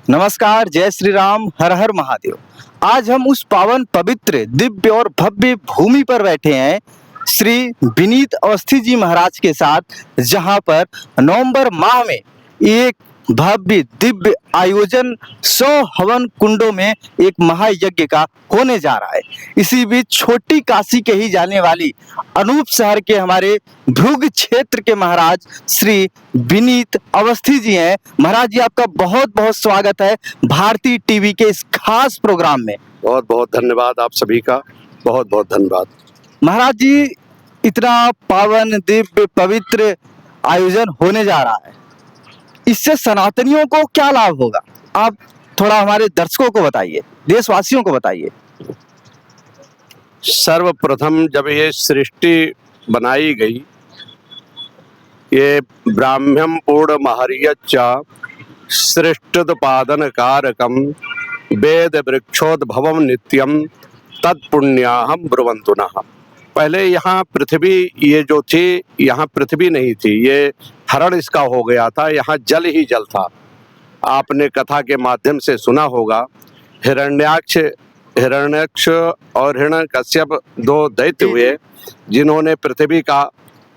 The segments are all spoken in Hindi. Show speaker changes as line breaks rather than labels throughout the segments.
नमस्कार, जय श्री राम, हर हर महादेव। आज हम उस पावन पवित्र दिव्य और भव्य भूमि पर बैठे हैं श्री विनीत अवस्थी जी महाराज के साथ, जहां पर नवंबर माह में एक भव्य दिव्य आयोजन 100 हवन कुंडों में एक महायज्ञ का होने जा रहा है। इसी बीच छोटी काशी कही जाने वाली अनूप शहर के हमारे भृगु क्षेत्र के महाराज श्री विनीत अवस्थी जी हैं। महाराज जी, आपका बहुत बहुत स्वागत है भारती टीवी के इस खास प्रोग्राम में।
बहुत बहुत धन्यवाद, आप सभी का बहुत बहुत धन्यवाद।
महाराज जी, इतना पावन दिव्य पवित्र आयोजन होने जा रहा है, इससे सनातनियों को क्या लाभ होगा? आप थोड़ा हमारे दर्शकों को बताइए, देशवासियों को बताइए।
सर्वप्रथम जब ये सृष्टि बनाई गई, ये ब्राह्म्यम पूर्ण महर्यच्च सृष्टोत्पादन कारकम वेद वृक्षोद्भवम नित्यम तत्पुण्याहम ब्रुवन्तु नः। पहले यहाँ पृथ्वी ये जो थी, यहाँ पृथ्वी नहीं थी, ये हरण इसका हो गया था, यहाँ जल ही जल था। आपने कथा के माध्यम से सुना होगा, हिरण्याक्ष और हिरण्यकश्यप 2 दैत्य हुए, जिन्होंने पृथ्वी का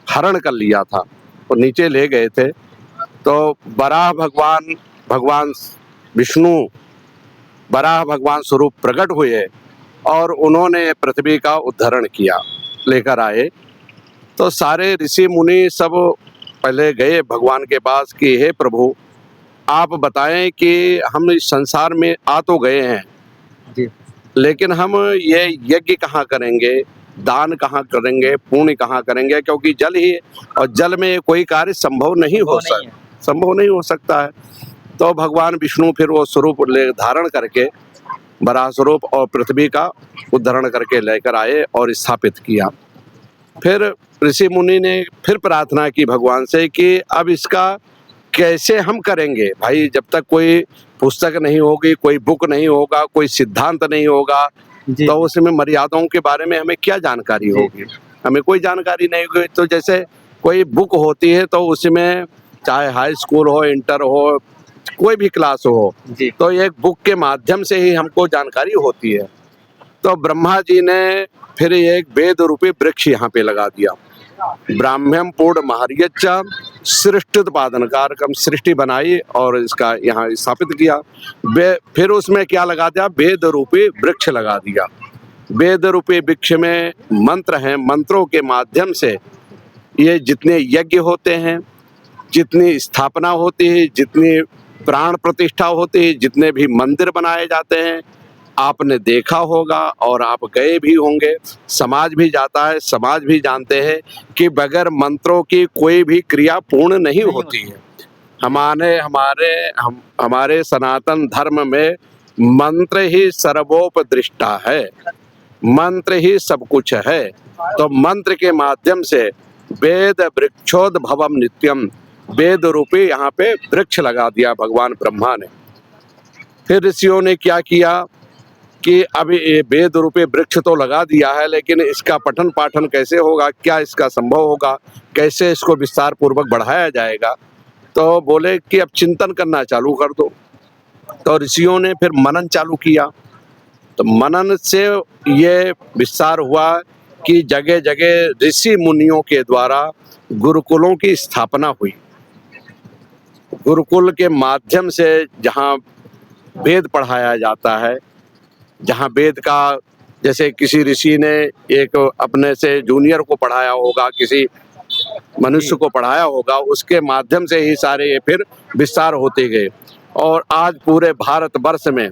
हरण कर लिया था और नीचे ले गए थे। तो वराह भगवान विष्णु वराह भगवान स्वरूप प्रकट हुए और उन्होंने पृथ्वी का उद्धारण किया, लेकर आए। तो सारे ऋषि मुनि सब पहले गए भगवान के पास कि हे प्रभु, आप बताएं कि हम इस संसार में आ तो गए हैं
जी,
लेकिन हम ये यज्ञ कहाँ करेंगे, दान कहाँ करेंगे, पुण्य कहाँ करेंगे, क्योंकि जल ही, और जल में कोई कार्य संभव नहीं हो सकता है। तो भगवान विष्णु फिर वो स्वरूप ले धारण करके वराह स्वरूप और पृथ्वी का उद्धारण करके लेकर आए और स्थापित किया। फिर ऋषि मुनि ने फिर प्रार्थना की भगवान से कि अब इसका कैसे हम करेंगे भाई, जब तक कोई पुस्तक नहीं होगी, कोई बुक नहीं होगा, कोई सिद्धांत नहीं होगा, तो उसमें मर्यादाओं के बारे में हमें क्या जानकारी होगी? हमें कोई जानकारी नहीं होगी। तो जैसे कोई बुक होती है तो उसमें चाहे हाई स्कूल हो, इंटर हो, कोई भी क्लास हो, तो एक बुक के माध्यम से ही हमको जानकारी होती है। तो ब्रह्मा जी ने फिर एक वेद रूपी वृक्ष यहाँ पे लगा दिया, ब्राह्म्यम पूर्ण महर्यच्च सृष्टोत्पादन कारकम, सृष्टि बनाई और इसका यहाँ स्थापित किया। फिर उसमें क्या लगा दिया? वेद रूपी वृक्ष लगा दिया। वेद रूपी वृक्ष में मंत्र हैं, मंत्रों के माध्यम से ये जितने यज्ञ होते हैं, जितनी स्थापना होती है, जितनी प्राण प्रतिष्ठा होती है, जितने भी मंदिर बनाए जाते हैं, आपने देखा होगा और आप गए भी होंगे। समाज भी जाता है, समाज भी जानते हैं कि बगैर मंत्रों की कोई भी क्रिया पूर्ण नहीं होती है। हमारे सनातन धर्म में मंत्र ही सर्वोपदृष्टा है, मंत्र ही सब कुछ है। तो मंत्र के माध्यम से वेद वृक्षोद्भवम नित्यम, वेद रूपी यहाँ पे वृक्ष लगा दिया भगवान ब्रह्मा ने। फिर ऋषियों ने क्या किया कि अभी ये वेद रूपी वृक्ष तो लगा दिया है, लेकिन इसका पठन पाठन कैसे होगा, क्या इसका संभव होगा, कैसे इसको विस्तार पूर्वक बढ़ाया जाएगा? तो बोले कि अब चिंतन करना चालू कर दो। तो ऋषियों ने फिर मनन चालू किया। तो मनन से ये विस्तार हुआ कि जगह जगह ऋषि मुनियों के द्वारा गुरुकुलों की स्थापना हुई। गुरुकुल के माध्यम से जहाँ वेद पढ़ाया जाता है, जहाँ वेद का, जैसे किसी ऋषि ने एक अपने से जूनियर को पढ़ाया होगा, किसी मनुष्य को पढ़ाया होगा, उसके माध्यम से ही सारे ये फिर विस्तार होते गए। और आज पूरे भारतवर्ष में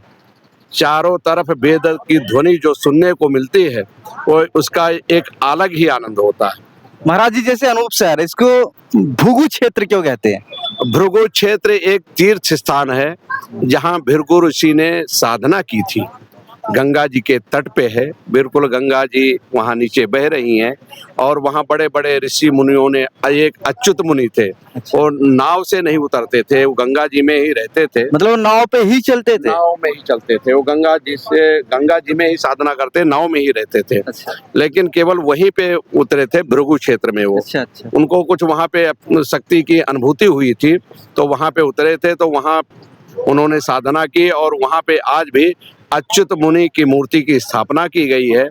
चारों तरफ वेद की ध्वनि जो सुनने को मिलती है, वो उसका एक अलग ही आनंद होता है।
महाराज जी, जैसे अनूप शहर, इसको भृगु क्षेत्र क्यों कहते हैं?
भृगु क्षेत्र एक तीर्थ स्थान है जहाँ भृगु ऋषि ने साधना की थी। गंगा जी के तट पे है, बिल्कुल गंगा जी वहाँ नीचे बह रही हैं और वहाँ बड़े बड़े ऋषि मुनियों ने, एक अच्युत मुनि थे,
अच्छा।
वो नाव से नहीं उतरते थे, वो गंगा जी में ही रहते थे,
मतलब नाव पे ही चलते थे।
नाव में ही चलते थे, वो गंगा जी में ही साधना करते, नाव में ही रहते थे।
अच्छा
लेकिन केवल वहीं पे उतरे थे, भृगु क्षेत्र में वो।
अच्छा अच्छा।
उनको कुछ वहाँ पे शक्ति की अनुभूति हुई थी, तो वहाँ पे उतरे थे, तो वहाँ उन्होंने साधना की और वहाँ पे आज भी अच्युत मुनि की मूर्ति की स्थापना की गई है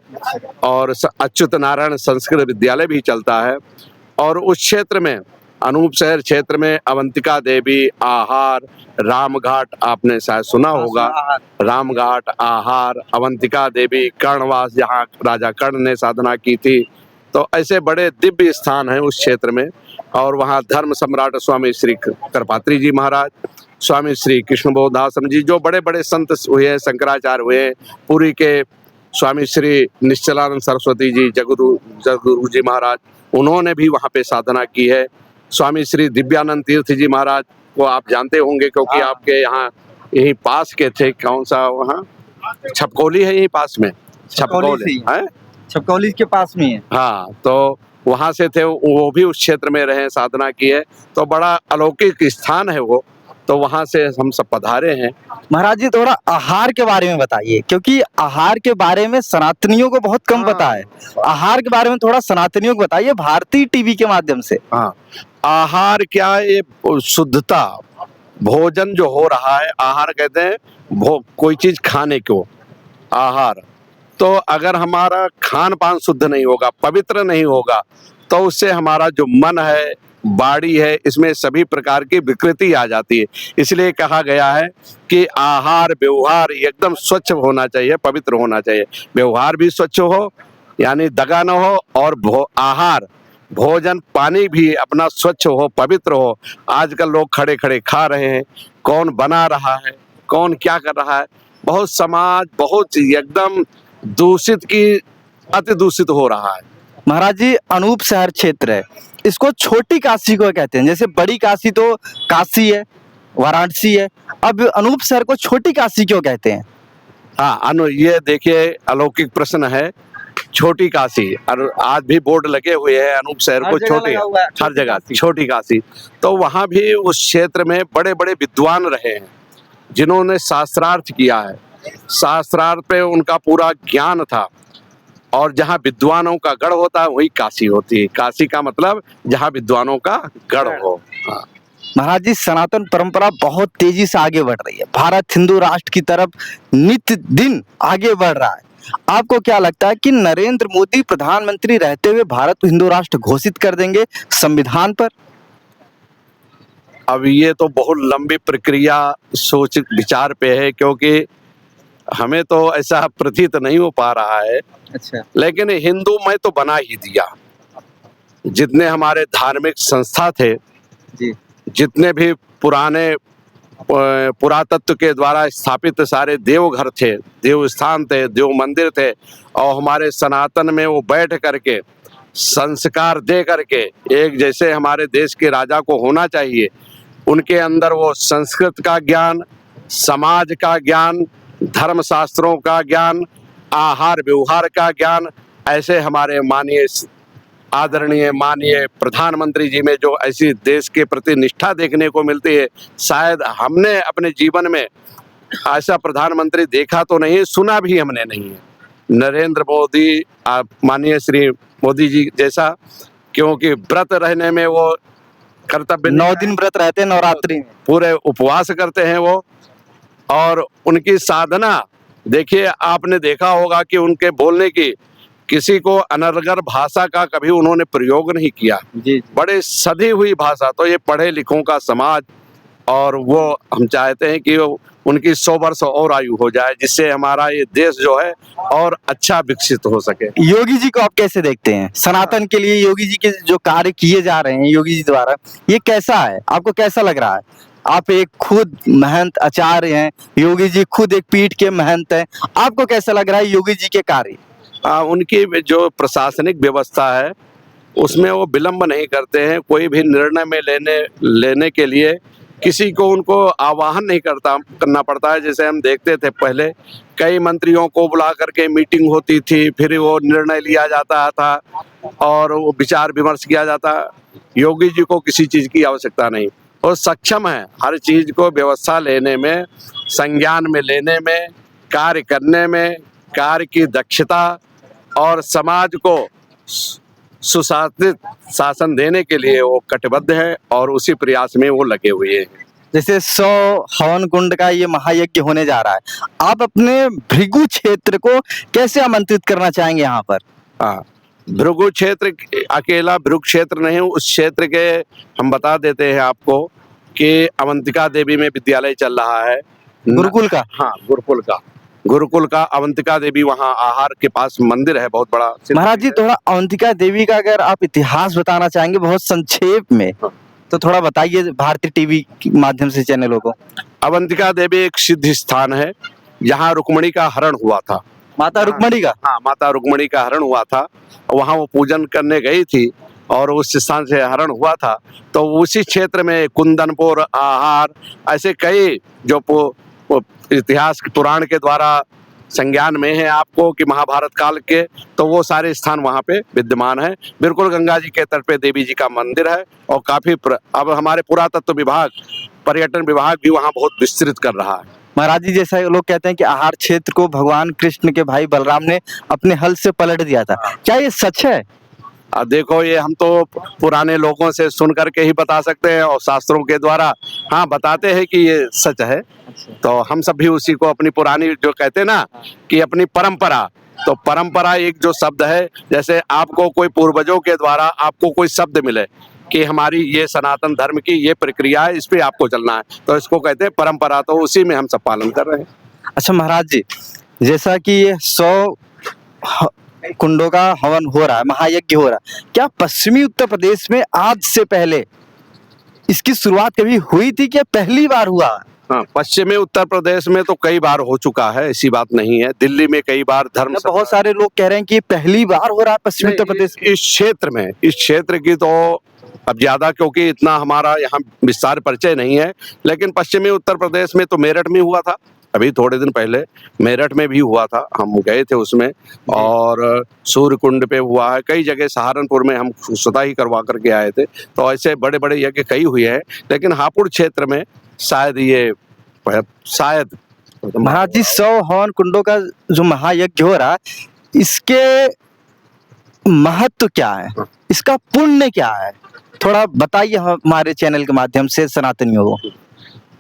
और अच्युत नारायण संस्कृत विद्यालय भी चलता है। और उस क्षेत्र में, अनूप शहर क्षेत्र में, अवंतिका देवी, आहार, रामघाट आपने शायद सुना होगा, रामघाट, आहार, अवंतिका देवी, कर्णवास, जहाँ राजा कर्ण ने साधना की थी, तो ऐसे बड़े दिव्य स्थान हैं उस क्षेत्र में। और वहाँ धर्म सम्राट स्वामी श्री करपात्री जी महाराज, स्वामी श्री कृष्ण बोधाश्रम जी, जो बड़े बड़े संत हुए हैं, शंकराचार्य हुए हैं, पुरी के स्वामी श्री निश्चलानंद सरस्वती जी, जगुरु जी महाराज, उन्होंने भी वहाँ पे साधना की है। स्वामी श्री दिव्यानंद तीर्थ जी महाराज को आप जानते होंगे, क्योंकि आपके यहाँ यहीं पास के थे, कौन सा वहाँ छपकौली है, यहीं पास में छपकौली है,
छपकौली के पास में है।
हाँ, तो वहाँ से थे, वो भी उस क्षेत्र में रहे, साधना की है, तो बड़ा अलौकिक स्थान है वो, तो वहाँ से हम सब पधारे हैं।
महाराज जी थोड़ा आहार के बारे में बताइए, क्योंकि आहार के बारे में सनातनियों को बहुत कम पता है। आहार के बारे में थोड़ा सनातनियों को बताइए भारतीय टीवी के माध्यम से।
हाँ, आहार क्या, ये शुद्धता, भोजन जो हो रहा है, आहार कहते हैं कोई चीज खाने को, आहार। तो अगर हमारा खान पान शुद्ध नहीं होगा, पवित्र नहीं होगा, तो उससे हमारा जो मन है, बाड़ी है, इसमें सभी प्रकार की विकृति आ जाती है। इसलिए कहा गया है कि आहार व्यवहार एकदम स्वच्छ होना चाहिए, पवित्र होना चाहिए। व्यवहार भी स्वच्छ हो, यानी दगा न हो, और आहार, भोजन पानी भी अपना स्वच्छ हो, पवित्र हो। आजकल लोग खड़े खड़े खा रहे हैं, कौन बना रहा है, कौन क्या कर रहा है, बहुत समाज बहुत एकदम दूषित की अति दूषित हो रहा है।
महाराज जी अनूप शहर क्षेत्र है, इसको छोटी काशी को कहते हैं। जैसे बड़ी काशी तो काशी है, वाराणसी है, अब अनूप शहर को छोटी काशी क्यों कहते हैं?
हाँ, ये देखिए अलौकिक प्रश्न है। छोटी काशी, और आज भी बोर्ड लगे हुए हैं अनूप शहर को छोटी, हर जगह छोटी काशी। तो वहाँ भी उस क्षेत्र में बड़े बड़े विद्वान रहे हैं, जिन्होंने शास्त्रार्थ किया है, शास्त्रार्थ पे उनका पूरा ज्ञान था। और जहाँ विद्वानों का गढ़ होता है वही काशी होती है। काशी का मतलब जहाँ विद्वानों का गढ़ हो। हाँ।
महाराज जी सनातन परंपरा बहुत तेजी से आगे बढ़ रही है, भारत हिंदू राष्ट्र की तरफ नित्य दिन आगे बढ़ रहा है। आपको क्या लगता है कि नरेंद्र मोदी प्रधानमंत्री रहते हुए भारत को हिंदू राष्ट्र घोषित कर देंगे संविधान पर?
अब ये तो बहुत लंबी प्रक्रिया सोच विचार पे है, क्योंकि हमें तो ऐसा प्रतीत नहीं हो पा रहा है।
अच्छा।
लेकिन हिंदू में तो बना ही दिया। जितने हमारे धार्मिक संस्था थे
जी,
जितने भी पुराने पुरातत्व के द्वारा स्थापित सारे देवघर थे, देव स्थान थे, देव मंदिर थे, और हमारे सनातन में वो बैठ करके संस्कार दे करके, एक जैसे हमारे देश के राजा को होना चाहिए, उनके अंदर वो संस्कृत का ज्ञान, समाज का ज्ञान, धर्मशास्त्रों का ज्ञान, आहार व्यवहार का ज्ञान, ऐसे हमारे माननीय आदरणीय माननीय प्रधानमंत्री जी में जो ऐसी देश के प्रति निष्ठा देखने को मिलती है, शायद हमने अपने जीवन में ऐसा प्रधानमंत्री देखा तो नहीं, सुना भी हमने नहीं है। नरेंद्र मोदी, माननीय श्री मोदी जी जैसा, क्योंकि व्रत रहने में वो कर्तव्य,
9 दिन व्रत रहते हैं नवरात्रि में,
पूरे उपवास करते हैं वो, और उनकी साधना देखिए, आपने देखा होगा कि उनके बोलने की, किसी को अनर्गल भाषा का कभी उन्होंने प्रयोग नहीं किया।
जी।
बड़े सधी हुई भाषा। तो ये पढ़े लिखों का समाज, और वो हम चाहते हैं कि उनकी 100 वर्ष और आयु हो जाए, जिससे हमारा ये देश जो है और अच्छा विकसित हो सके।
योगी जी को आप कैसे देखते हैं? सनातन के लिए योगी जी के जो कार्य किए जा रहे हैं योगी जी द्वारा, ये कैसा है, आपको कैसा लग रहा है? आप एक खुद महंत आचार्य हैं, योगी जी खुद एक पीठ के महंत हैं, आपको कैसा लग रहा है योगी जी के कार्य?
उनकी जो प्रशासनिक व्यवस्था है उसमें वो विलंब नहीं करते हैं। कोई भी निर्णय में लेने के लिए किसी को उनको आवाहन नहीं करना पड़ता है। जैसे हम देखते थे पहले कई मंत्रियों को बुला करके मीटिंग होती थी, फिर वो निर्णय लिया जाता था और वो विचार विमर्श किया जाता। योगी जी को किसी चीज की आवश्यकता नहीं, वो सक्षम है हर चीज को व्यवस्था लेने में, संज्ञान में लेने में, कार्य करने में, कार्य की दक्षता और समाज को सुशासित शासन देने के लिए वो कटिबद्ध है और उसी प्रयास में वो लगे हुए हैं।
जैसे 100 हवन कुंड का ये महायज्ञ होने जा रहा है, आप अपने भृगु क्षेत्र को कैसे आमंत्रित करना चाहेंगे यहाँ पर?
हाँ, भृगु क्षेत्र अकेला भृगु क्षेत्र नहीं, उस क्षेत्र के हम बता देते हैं आपको कि अवंतिका देवी में विद्यालय चल रहा है,
गुरुकुल का।
हाँ, गुरुकुल का अवंतिका देवी, वहाँ आहार के पास मंदिर है बहुत बड़ा।
महाराज जी, थोड़ा अवंतिका देवी का अगर आप इतिहास बताना चाहेंगे बहुत संक्षेप में, तो थोड़ा बताइए भारतीय टीवी के माध्यम से चैनलों को।
अवंतिका देवी एक सिद्ध स्थान है, यहाँ रुक्मणी का हरण हुआ था।
माता रुक्मणी का?
हाँ, माता रुक्मणी का हरण हुआ था, वहाँ वो पूजन करने गई थी और उस स्थान से हरण हुआ था। तो उसी क्षेत्र में कुंदनपुर, आहार, ऐसे कई जो इतिहास पुराण के द्वारा संज्ञान में है आपको कि महाभारत काल के, तो वो सारे स्थान वहाँ पे विद्यमान है। बिल्कुल गंगा जी के तट पे देवी जी का मंदिर है और काफी अब हमारे पुरातत्व विभाग, पर्यटन विभाग भी वहाँ बहुत विस्तृत कर रहा है।
महाराज जी, जैसा लोग कहते हैं कि आहार क्षेत्र को भगवान कृष्ण के भाई बलराम ने अपने हल से पलट दिया था, क्या ये सच है?
देखो, ये हम तो पुराने लोगों से सुन करके ही बता सकते हैं और शास्त्रों के द्वारा हाँ बताते हैं कि ये सच है। तो हम सब भी उसी को अपनी पुरानी जो कहते हैं ना कि अपनी परंपरा, तो परंपरा एक जो शब्द है, जैसे आपको कोई पूर्वजों के द्वारा आपको कोई शब्द मिले कि हमारी ये सनातन धर्म की ये प्रक्रिया है, इस पे आपको चलना है, तो इसको कहते हैं परंपरा। तो उसी में हम सब पालन कर रहे हैं।
अच्छा महाराज जी, जैसा कि ये 100 कुंडों का हवन हो रहा है, महायज्ञ हो रहा है, क्या पश्चिमी उत्तर प्रदेश में आज से पहले इसकी शुरुआत कभी हुई थी, क्या पहली बार हुआ?
हाँ, पश्चिमी उत्तर प्रदेश में तो कई बार हो चुका है, ऐसी बात नहीं है। दिल्ली में कई बार धर्म,
बहुत सारे लोग कह रहे हैं कि ये पहली बार हो रहा है पश्चिमी उत्तर प्रदेश
इस क्षेत्र में। इस क्षेत्र की तो अब ज्यादा, क्योंकि इतना हमारा यहाँ विस्तार परिचय नहीं है, लेकिन पश्चिमी उत्तर प्रदेश में तो मेरठ में हुआ था, अभी थोड़े दिन पहले मेरठ में भी हुआ था, हम गए थे उसमें, और सूर्यकुंड पे हुआ है, कई जगह सहारनपुर में हम स्वतः ही करवा करके आए थे। तो ऐसे बड़े बड़े यज्ञ कई हुए हैं, लेकिन हापुड़ क्षेत्र में शायद
महाराज जी 100 हवन कुंडों का जो महायज्ञ हो रहा है, इसके महत्व क्या है, इसका पुण्य क्या है, थोड़ा बताइए हमारे चैनल के माध्यम से सनातनियों को।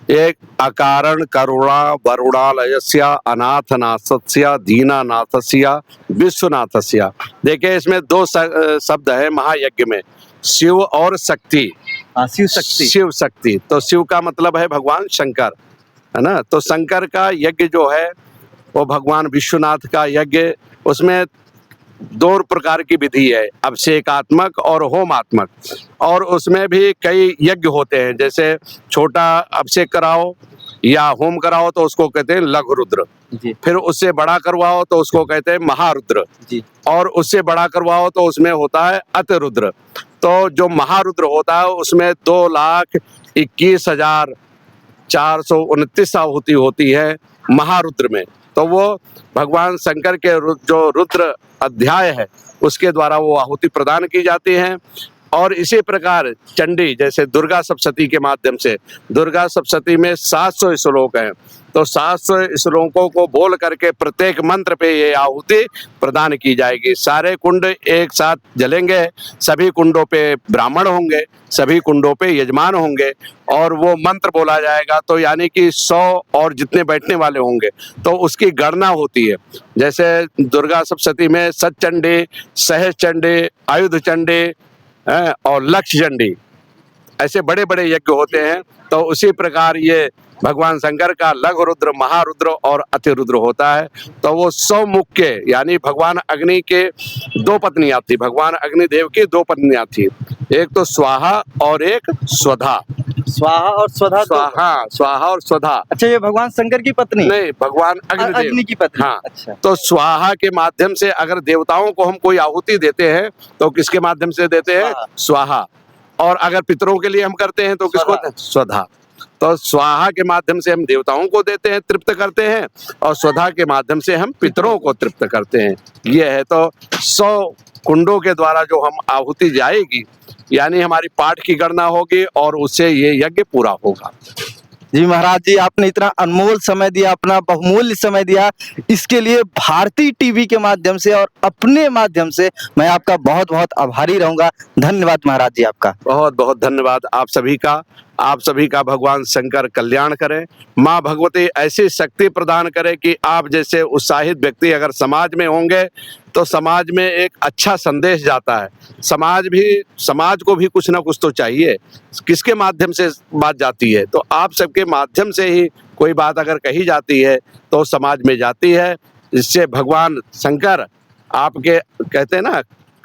एक अकारण करुणा वरुणालयस्य अनाथनाथस्य दीनानाथस्य विश्वनाथस्य। देखिए, इसमें दो शब्द है महायज्ञ में, शिव और शक्ति। शिव शक्ति, तो शिव का मतलब है भगवान शंकर, है ना। तो शंकर का यज्ञ जो है वो भगवान विश्वनाथ का यज्ञ, उसमें 2 प्रकार की विधि है, अभिषेकात्मक और होमात्मक, और उसमें भी कई यज्ञ होते हैं। जैसे छोटा अभिषेक कराओ या होम कराओ तो उसको कहते हैं लघु रुद्र, फिर उससे बड़ा करवाओ तो उसको कहते हैं महारुद्र, और उससे बड़ा करवाओ तो उसमें होता है अतिरुद्र। तो जो महारुद्र होता है उसमें 2,21,429 आहुति होती है महारुद्र में। तो वो भगवान शंकर के जो रुद्र अध्याय है उसके द्वारा वो आहुति प्रदान की जाती है। और इसी प्रकार चंडी, जैसे दुर्गा सप्तशती के माध्यम से, दुर्गा सप्तशती में 700 श्लोक हैं, तो 700 श्लोकों को बोल करके प्रत्येक मंत्र पे ये आहुति प्रदान की जाएगी। सारे कुंड एक साथ जलेंगे, सभी कुंडों पे ब्राह्मण होंगे, सभी कुंडों पे यजमान होंगे, और वो मंत्र बोला जाएगा। तो यानी कि 100 और जितने बैठने वाले होंगे तो उसकी गणना होती है। जैसे दुर्गा सप्तशती में सतचंडी, सहज चंडी, आयुध चंडी और लक्ष्य चंडी, ऐसे बड़े बड़े यज्ञ होते हैं। तो उसी प्रकार ये भगवान शंकर का लघु रुद्र, महारुद्र और अतिरुद्र होता है। तो वो 100 मुख के, यानी भगवान अग्नि के 2 पत्नियां थी, भगवान अग्निदेव की 2 पत्नियां थी, एक तो स्वाहा और एक स्वधा।
स्वाहा और स्वधा?
स्वाहा और स्वधा।
अच्छा, ये भगवान शंकर की पत्नी?
नहीं, भगवान
अग्नि की पत्नी।
हाँ।
अच्छा।
तो स्वाहा के माध्यम से अगर देवताओं को हम कोई आहुति देते हैं तो किसके माध्यम से देते हैं? स्वाहा। और अगर पितरों के लिए हम करते हैं तो किसको? स्वधा। तो स्वाहा के माध्यम से हम देवताओं को देते हैं, तृप्त करते हैं, और स्वधा के माध्यम से हम पितरों को तृप्त करते हैं। ये है तो 100 कुंडों के द्वारा जो हम आहुति जाएगी, यानी हमारी पाठ की गणना होगी और उससे ये यज्ञ पूरा होगा।
जी महाराज जी, आपने इतना अनमोल समय दिया, अपना बहुमूल्य समय दिया, इसके लिए भारती टीवी के माध्यम से और अपने माध्यम से मैं आपका बहुत बहुत आभारी रहूंगा। धन्यवाद महाराज जी आपका।
बहुत बहुत धन्यवाद आप सभी का। आप सभी का भगवान शंकर कल्याण करें, माँ भगवती ऐसी शक्ति प्रदान करे कि आप जैसे उत्साहित व्यक्ति अगर समाज में होंगे तो समाज में एक अच्छा संदेश जाता है। समाज को भी कुछ ना कुछ तो चाहिए, किसके माध्यम से बात जाती है, तो आप सबके माध्यम से ही कोई बात अगर कही जाती है तो समाज में जाती है। इससे भगवान शंकर आपके कहते हैं ना,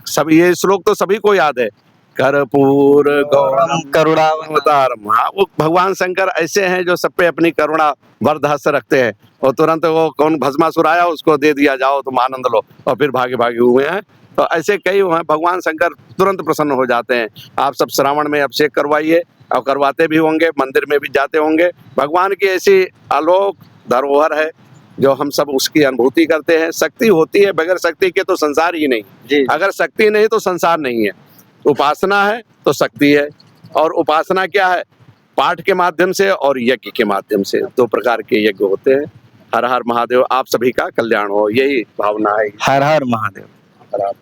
सब ये श्लोक तो सभी को याद है, कर्पूर गौरम करुणावतारम। हाँ, वो भगवान शंकर ऐसे हैं जो सब पे अपनी करुणा बर्दाश्त रखते हैं, और तुरंत वो कौन भस्मासुर आया उसको दे दिया, जाओ तुम आनंद लो, और फिर भागे भागे हुए हैं। तो ऐसे कई हैं, भगवान शंकर तुरंत प्रसन्न हो जाते हैं। आप सब श्रावण में अभिषेक करवाइए, और करवाते भी होंगे, मंदिर में भी जाते होंगे। भगवान की ऐसी अलौक धरोहर है जो हम सब उसकी अनुभूति करते हैं। शक्ति होती है, बगैर शक्ति के तो संसार ही नहीं। अगर शक्ति नहीं तो संसार नहीं है। उपासना है तो शक्ति है, और उपासना क्या है? पाठ के माध्यम से और यज्ञ के माध्यम से, 2 प्रकार के यज्ञ होते हैं। हर हर महादेव, आप सभी का कल्याण हो, यही भावना है।
हर हर महादेव।
हर हर।